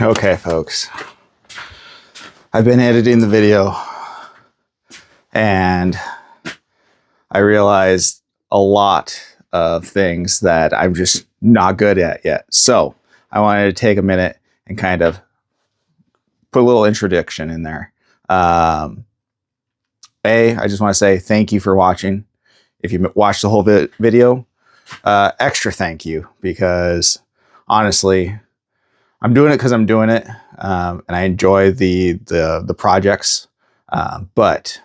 Okay, folks. I've been editing the video and I realized a lot of things that I'm just not good at yet. So I wanted to take a minute and kind of put a little introduction in there. I just want to say thank you for watching. If you watched the whole video, extra thank you, because honestly, I'm doing it because I'm doing it, and I enjoy the projects. But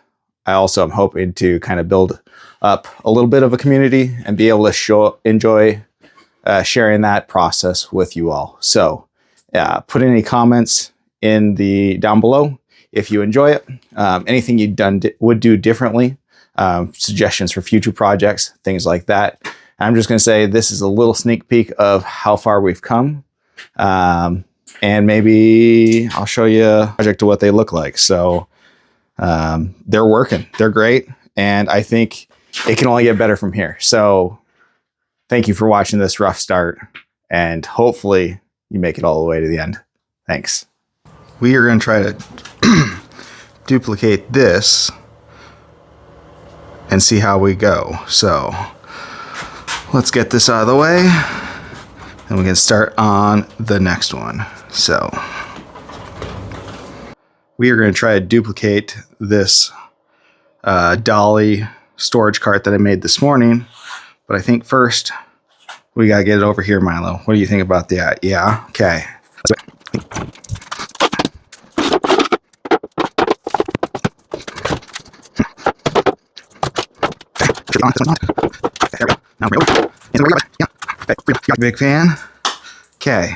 I also am hoping to kind of build up a little bit of a community and be able to enjoy sharing that process with you all. So put any comments in down below if you enjoy it. Anything you would do differently, suggestions for future projects, things like that. I'm just going to say this is a little sneak peek of how far we've come. And maybe I'll show you a project of what they look like. So they're working, they're great, and I think it can only get better from here. So thank you for watching this rough start, and hopefully you make it all the way to the end. Thanks. We are going to try to duplicate this and see how we go. So let's get this out of the way, and we can start on the next one. So we are going to try to duplicate this dolly storage cart that I made this morning. But I think first we got to get it over here, Milo. What do you think about that? Yeah? Okay. Big fan. Okay.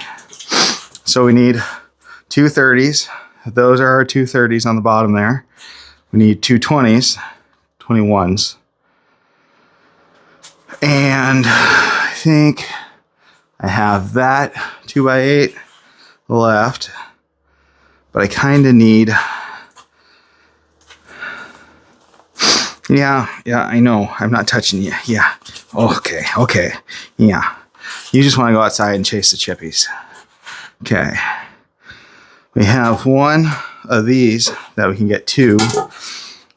So we need two 30s. Those are our two 30s on the bottom there. We need two 20s, 21s. And I think I have that 2x8 left. But I kind of need... Yeah, I know. I'm not touching you. Yeah. Okay. Yeah. You just want to go outside and chase the chippies. Okay. We have one of these that we can get two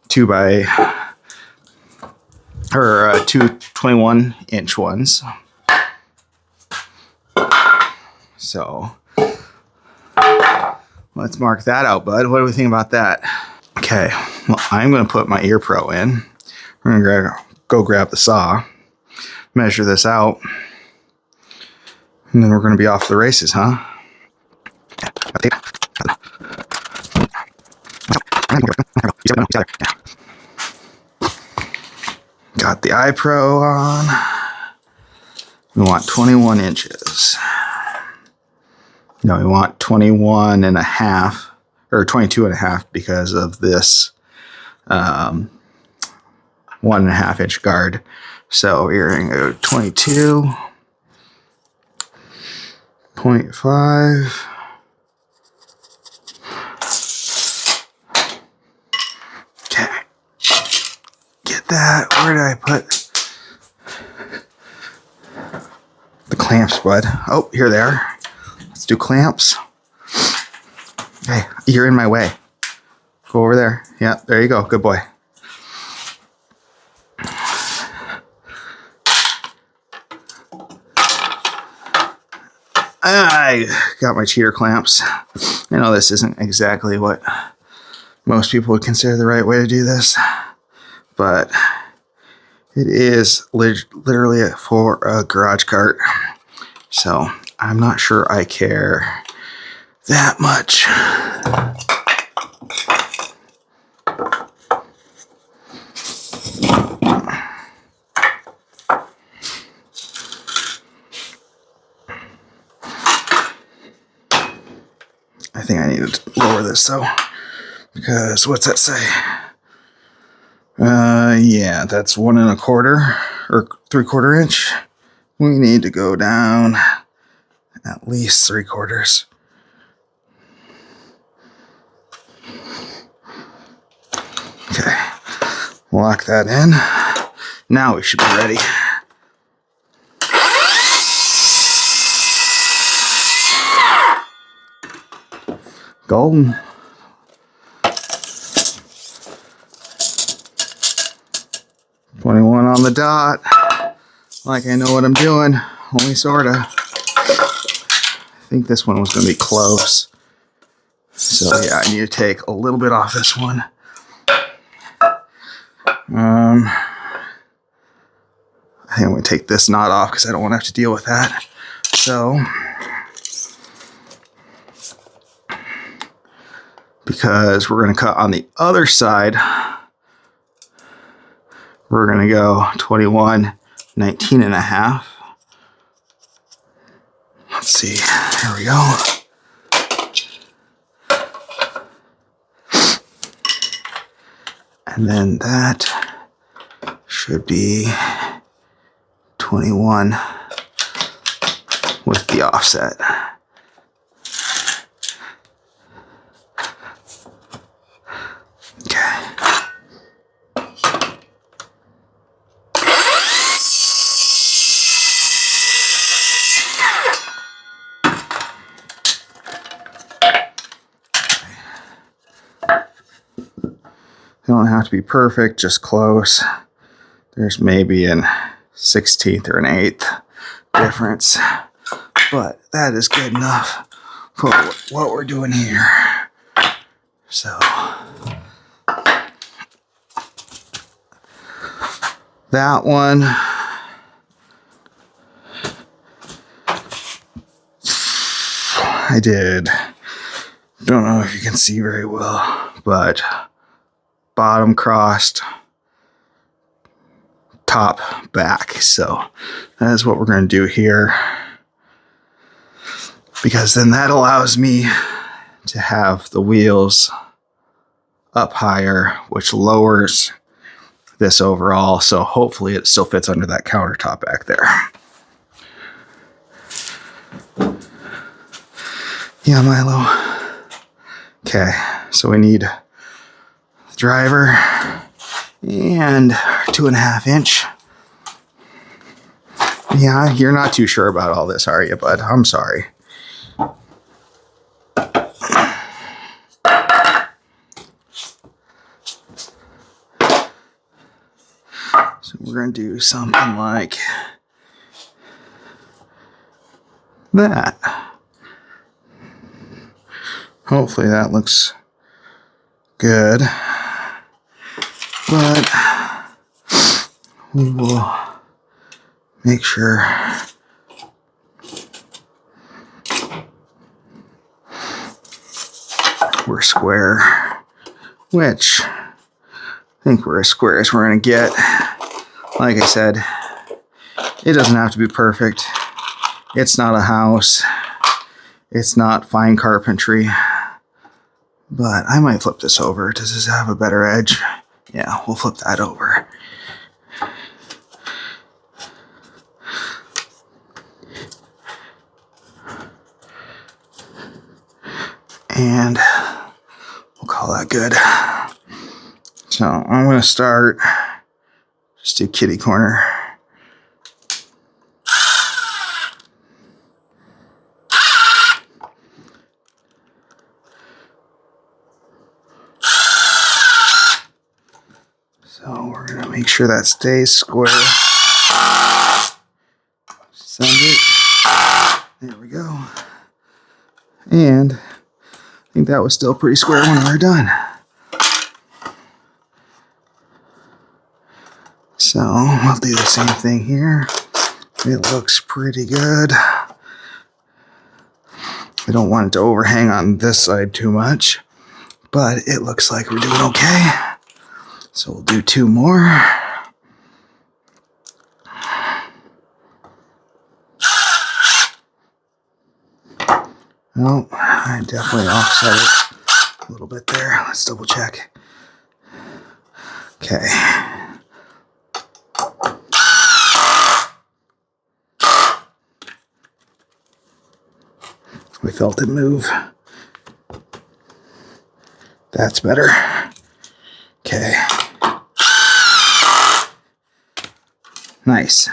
21-inch ones. So let's mark that out, bud. What do we think about that? Okay, well, I'm going to put my ear pro in. We're going to go grab the saw, measure this out, and then we're going to be off the races, huh? Got the eye pro on. We want 21 inches. No, we want 21 and a half, or 22 and a half, because of this 1.5 inch guard. So we're going to go 22.5. Okay. Get that. Where did I put the clamps, bud? Oh, here they are. Let's do clamps. Hey, you're in my way. Go over there. Yeah, there you go. Good boy. I got my cheater clamps. I know this isn't exactly what most people would consider the right way to do this, but it is literally for a garage cart. So I'm not sure I care that much. I think I need to lower this though, because what's that say? Yeah, that's 1 1/4 or 3/4 inch. We need to go down at least 3/4. Okay, lock that in. Now we should be ready. Golden. .21 on the dot. Like I know what I'm doing. Only sorta. I think this one was going to be close. So yeah, I need to take a little bit off this one. I think I'm going to take this knot off because I don't want to have to deal with that. So, because we're going to cut on the other side, we're going to go 21, 19 and a half. Let's see, here we go. And then that should be 21 with the offset. Okay. They don't have to be perfect, just close. There's maybe an 16th or an 8th difference, but that is good enough for what we're doing here. So that one, I did, don't know if you can see very well, but bottom crossed, top back. So that is what we're going to do here, because then that allows me to have the wheels up higher, which lowers this overall. So hopefully it still fits under that countertop back there. Yeah, Milo. Okay, so we need the driver and 2.5 inch. Yeah, you're not too sure about all this, are you, bud? I'm sorry. So we're going to do something like that. Hopefully that looks good. But we will make sure we're square, which I think we're as square as we're going to get. Like I said, it doesn't have to be perfect. It's not a house. It's not fine carpentry. But I might flip this over. Does this have a better edge? Yeah, we'll flip that over. And we'll call that good. So I'm going to start, just do kitty corner. So we're going to make sure that stays square. Send it. There we go. And I think that was still pretty square when we were done. So I'll do the same thing here. It looks pretty good. I don't want it to overhang on this side too much, but it looks like we're doing okay. So we'll do 2 more. Oh, I definitely offset it a little bit there. Let's double check. Okay. We felt it move. That's better. Okay. Nice.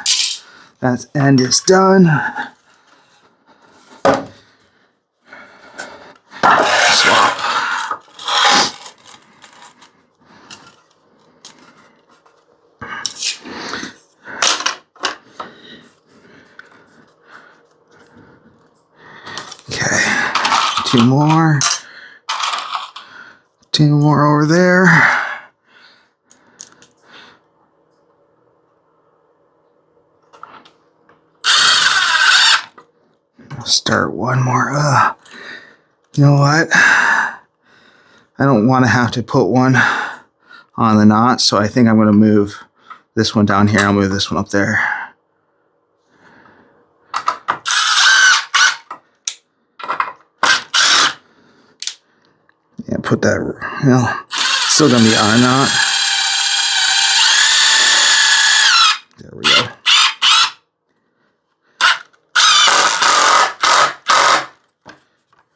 That end is done. Swap 2 more. 2 more over there. Start one more. You know what? I don't want to have to put one on the knot, so I think I'm going to move this one down here. I'll move this one up there. Yeah, put that, still going to be on a knot. There we go.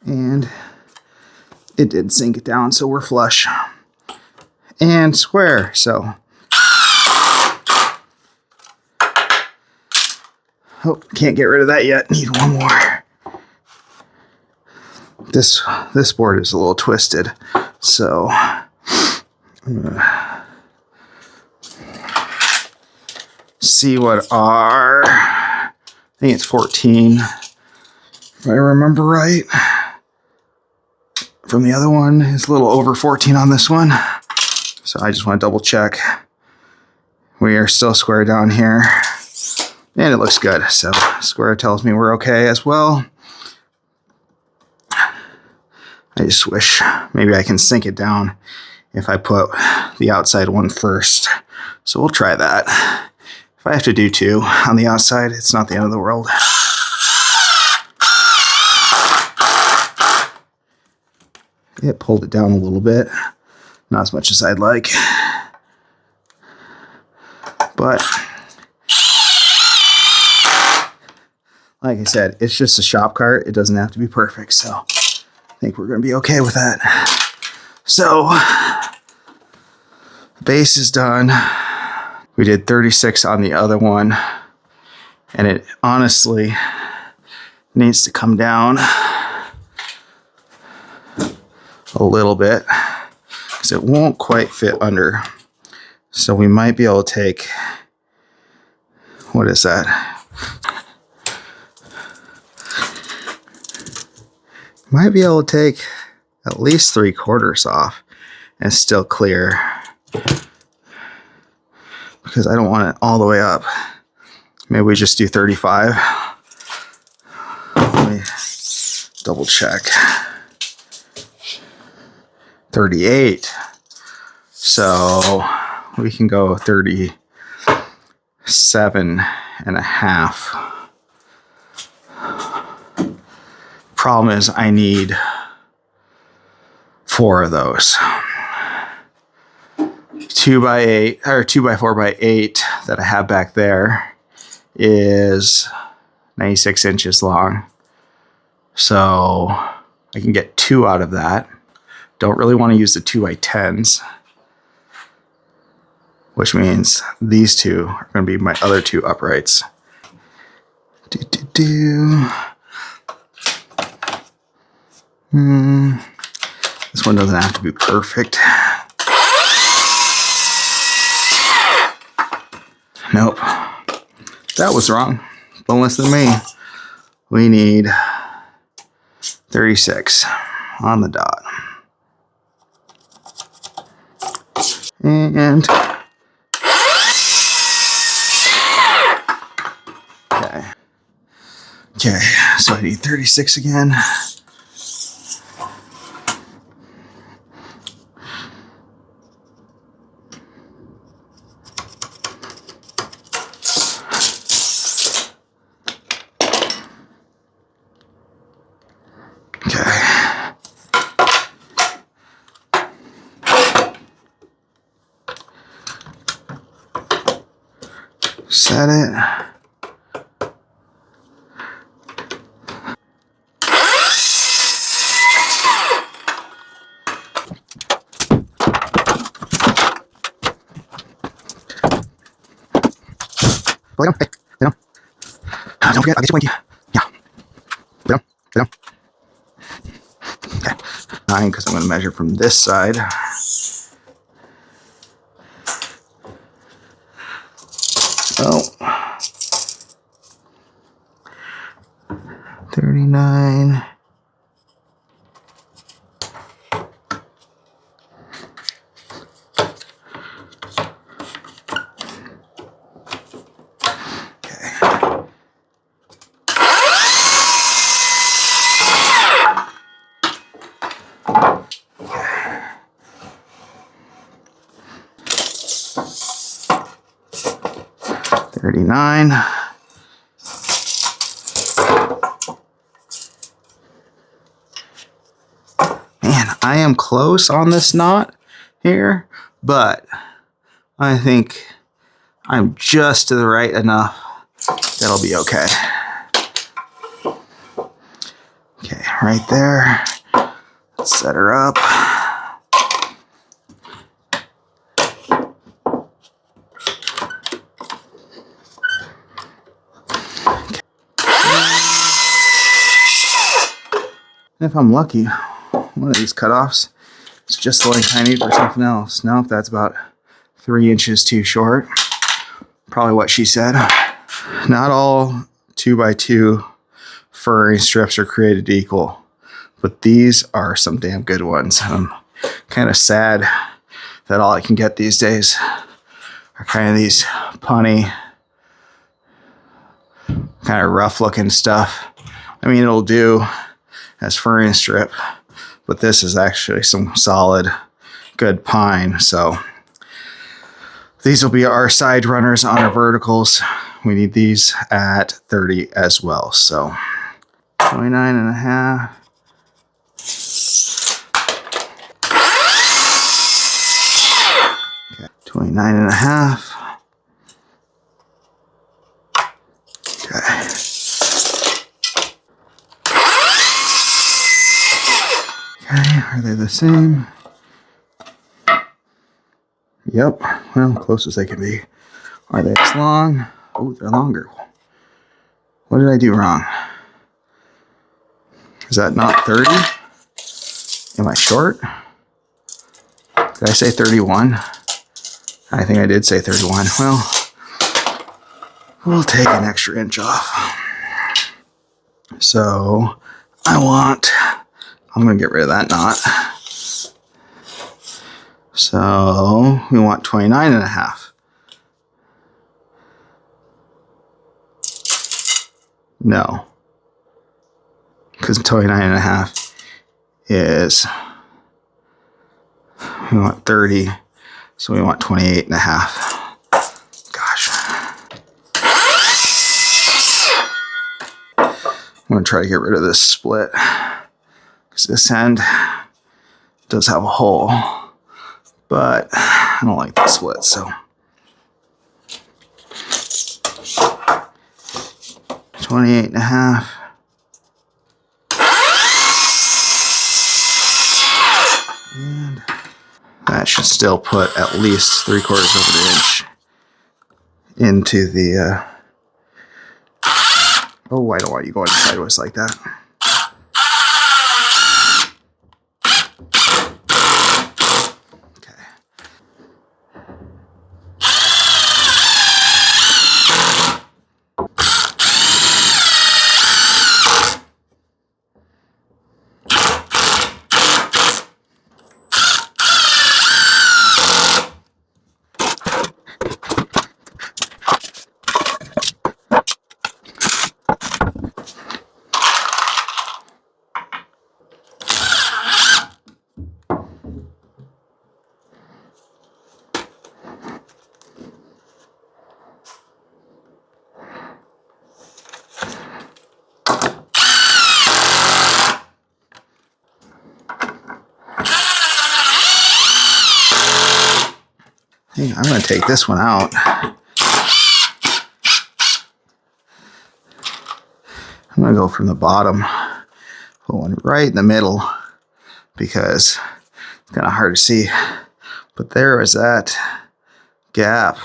And it did sink it down, so we're flush. And square, so. Oh, can't get rid of that yet. Need one more. This board is a little twisted, so I'm gonna see what I think it's 14, if I remember right. From the other one, it's a little over 14 on this one. So I just want to double check. We are still square down here. And it looks good. So square tells me we're okay as well. I just wish maybe I can sink it down if I put the outside one first. So we'll try that. If I have to do 2 on the outside, it's not the end of the world. It pulled it down a little bit. Not as much as I'd like. But like I said, it's just a shop cart. It doesn't have to be perfect. So I think we're going to be okay with that. So base is done. We did 36 on the other one. And it honestly needs to come down a little bit because it won't quite fit under. So we might be able to take, what is that? Might be able to take at least 3/4 off and still clear, because I don't want it all the way up. Maybe we just do 35. Let me double check. 38. So we can go 37.5. Problem is I need 4 of those. 2x8 or 2x4x8 that I have back there is 96 inches long. So I can get 2 out of that. Don't really want to use the 2x10s, which means these 2 are going to be my other 2 uprights. This one doesn't have to be perfect. Nope. That was wrong. Don't listen to me. We need 36 on the dot. And okay, so I need 36 again. Set it. Lay down. Hey, lay down. Don't forget, I'll get you pointy. Yeah. Lay down. Lay down. Okay. 9, because I'm going to measure from this side. Oh. 39. 39. Man, I am close on this knot here, but I think I'm just to the right enough. That'll be okay. Okay, right there. Let's set her up. And if I'm lucky, one of these cutoffs is just the length I need for something else. Nope, that's about 3 inches too short. Probably what she said. Not all 2x2 furry strips are created equal, but these are some damn good ones. I'm kind of sad that all I can get these days are kind of these punny, kind of rough looking stuff. I mean, it'll do as furry strip, but this is actually some solid, good pine. So these will be our side runners on our verticals. We need these at 30 as well. So 29 and a half. Okay, 29 and a half. Okay. Okay, are they the same? Yep, well, close as they can be. Are they as long? Oh, they're longer. What did I do wrong? Is that not 30? Am I short? Did I say 31? I think I did say 31. Well, we'll take an extra inch off. So I'm going to get rid of that knot. So we want 29 and a half. No. Because 29 and a half is, we want 30. So we want 28 and a half. Gosh. I'm going to try to get rid of this split. Because this end does have a hole. But I don't like the split, so. 28 and a half. And that should still put at least 3/4 of an inch into the, oh, I don't want you going sideways like that. I'm going to take this one out. I'm going to go from the bottom, put one right in the middle because it's kind of hard to see. But there is that gap.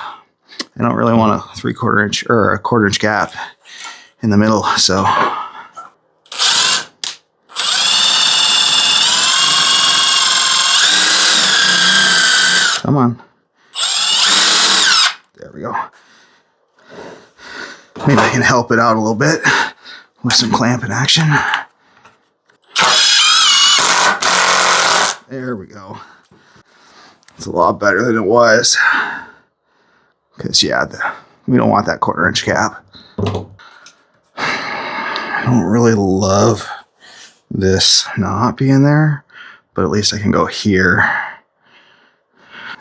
I don't really want a 3/4 inch or a 1/4 inch gap in the middle, so. Come on. There we go. Maybe I can help it out a little bit with some clamping action. There we go. It's a lot better than it was. Because, yeah, we don't want that 1/4 inch gap. I don't really love this not being there, but at least I can go here.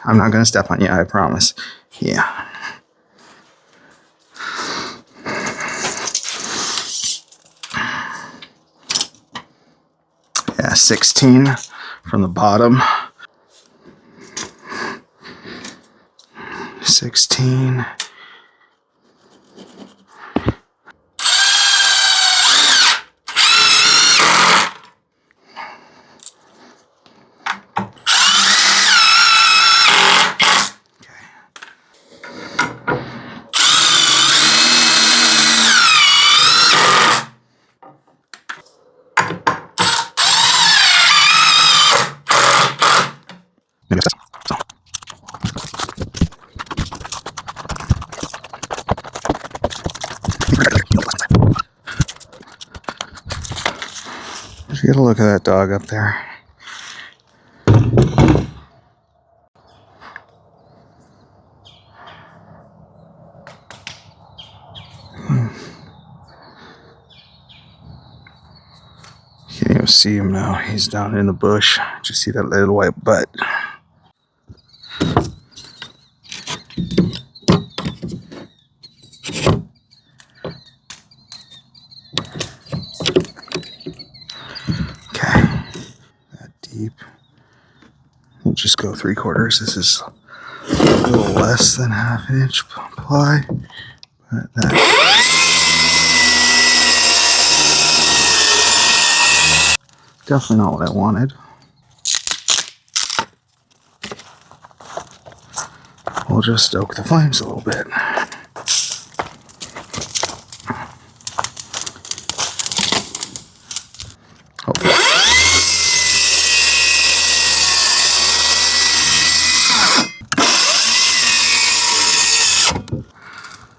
I'm not going to step on you, I promise. Yeah. Yeah, 16 from the bottom. 16. Just get a look at that dog up there. Can't even see him now. He's down in the bush. Just see that little white butt. Okay. That deep. We'll just go 3/4. This is a little less than 1/2 inch ply. But that. Definitely not what I wanted. We'll just stoke the flames a little bit.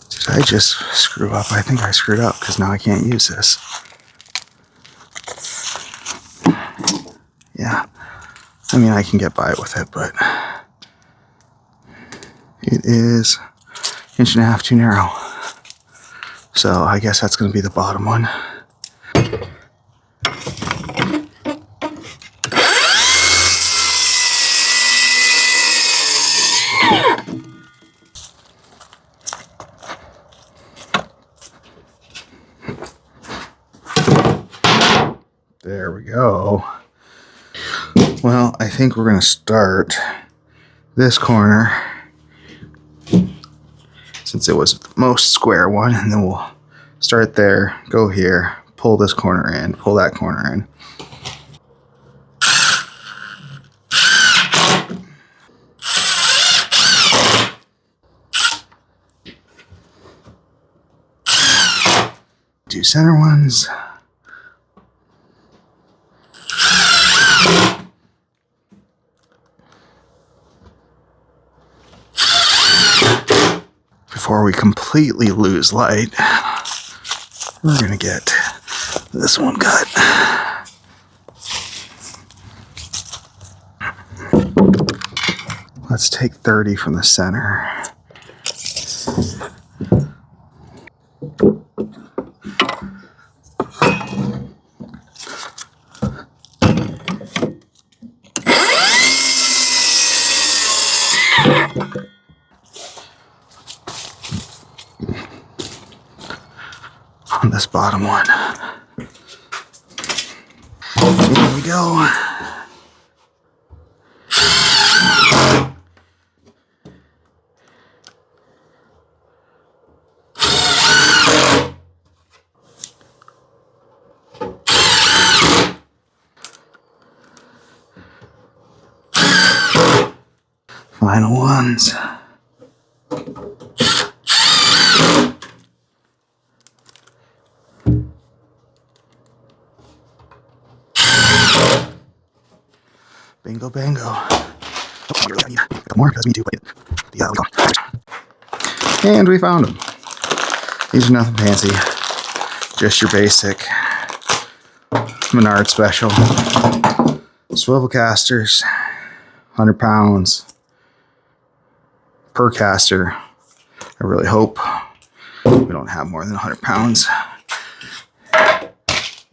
Did I just screw up? I think I screwed up because now I can't use this. Yeah. I mean, I can get by with it, but it is 1.5 inches too narrow. So I guess that's going to be the bottom one. There we go. Well, I think we're going to start this corner since it was the most square one, and then we'll start there, go here, pull this corner in, pull that corner in. Two center ones. Before we completely lose light, we're going to get this one cut. Let's take 30 from the center. On this bottom one. Here we go. Final ones. Bingo, bango. Oh, you really need a couple more because me too, but the other one. And we found them. These are nothing fancy. Just your basic Menard special. Swivel casters. 100 pounds per caster. I really hope we don't have more than 100 pounds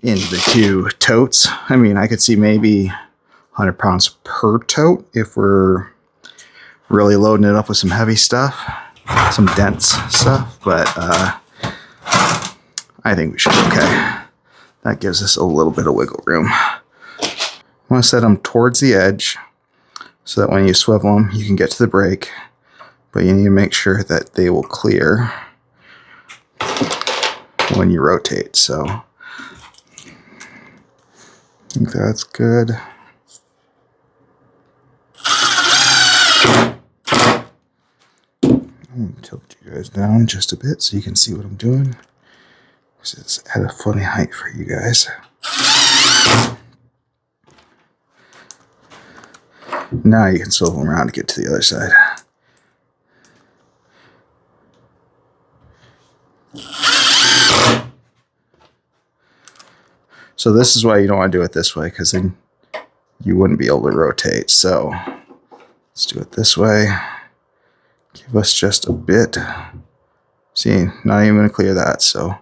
in the two totes. I mean, I could see maybe 100 pounds per tote if we're really loading it up with some heavy stuff, some dense stuff, but I think we should be okay. That gives us a little bit of wiggle room. want to set them towards the edge so that when you swivel them, you can get to the brake, but you need to make sure that they will clear when you rotate. So I think that's good. I'm going to tilt you guys down just a bit so you can see what I'm doing. It's at a funny height for you guys. Now you can swivel them around to get to the other side. So this is why you don't want to do it this way, because then you wouldn't be able to rotate. So let's do it this way. Give us just a bit. See, not even going to clear that. So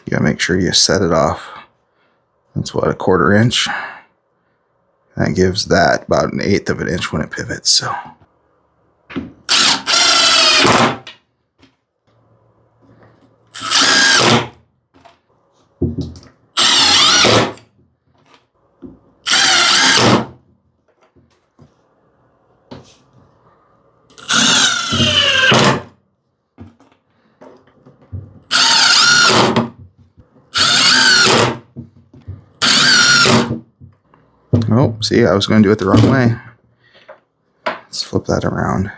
you got to make sure you set it off. That's what, 1/4 inch. That gives that about 1/8 of an inch when it pivots. So oh, see, I was going to do it the wrong way. Let's flip that around.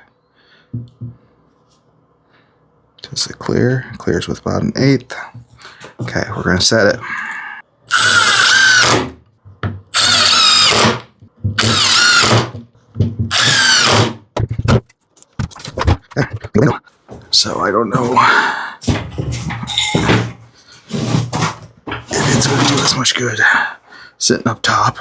Does it clear? It clears with about 1/8. Okay, we're going to set it. So I don't know if it's going to do as much good sitting up top.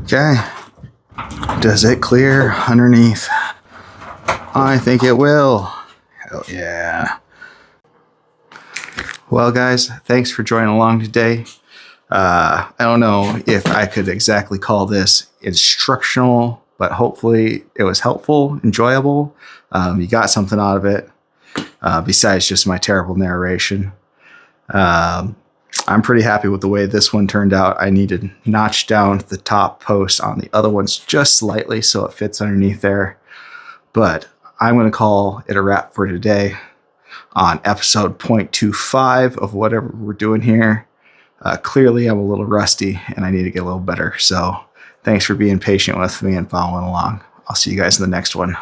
Okay, does it clear underneath? I think it will. Hell yeah. Well, guys, thanks for joining along today. I don't know if I could exactly call this instructional, but hopefully it was helpful, enjoyable. You got something out of it besides just my terrible narration. I'm pretty happy with the way this one turned out. I need to notch down the top post on the other ones just slightly so it fits underneath there. But I'm going to call it a wrap for today on episode 0.25 of whatever we're doing here. Clearly, I'm a little rusty and I need to get a little better. So thanks for being patient with me and following along. I'll see you guys in the next one.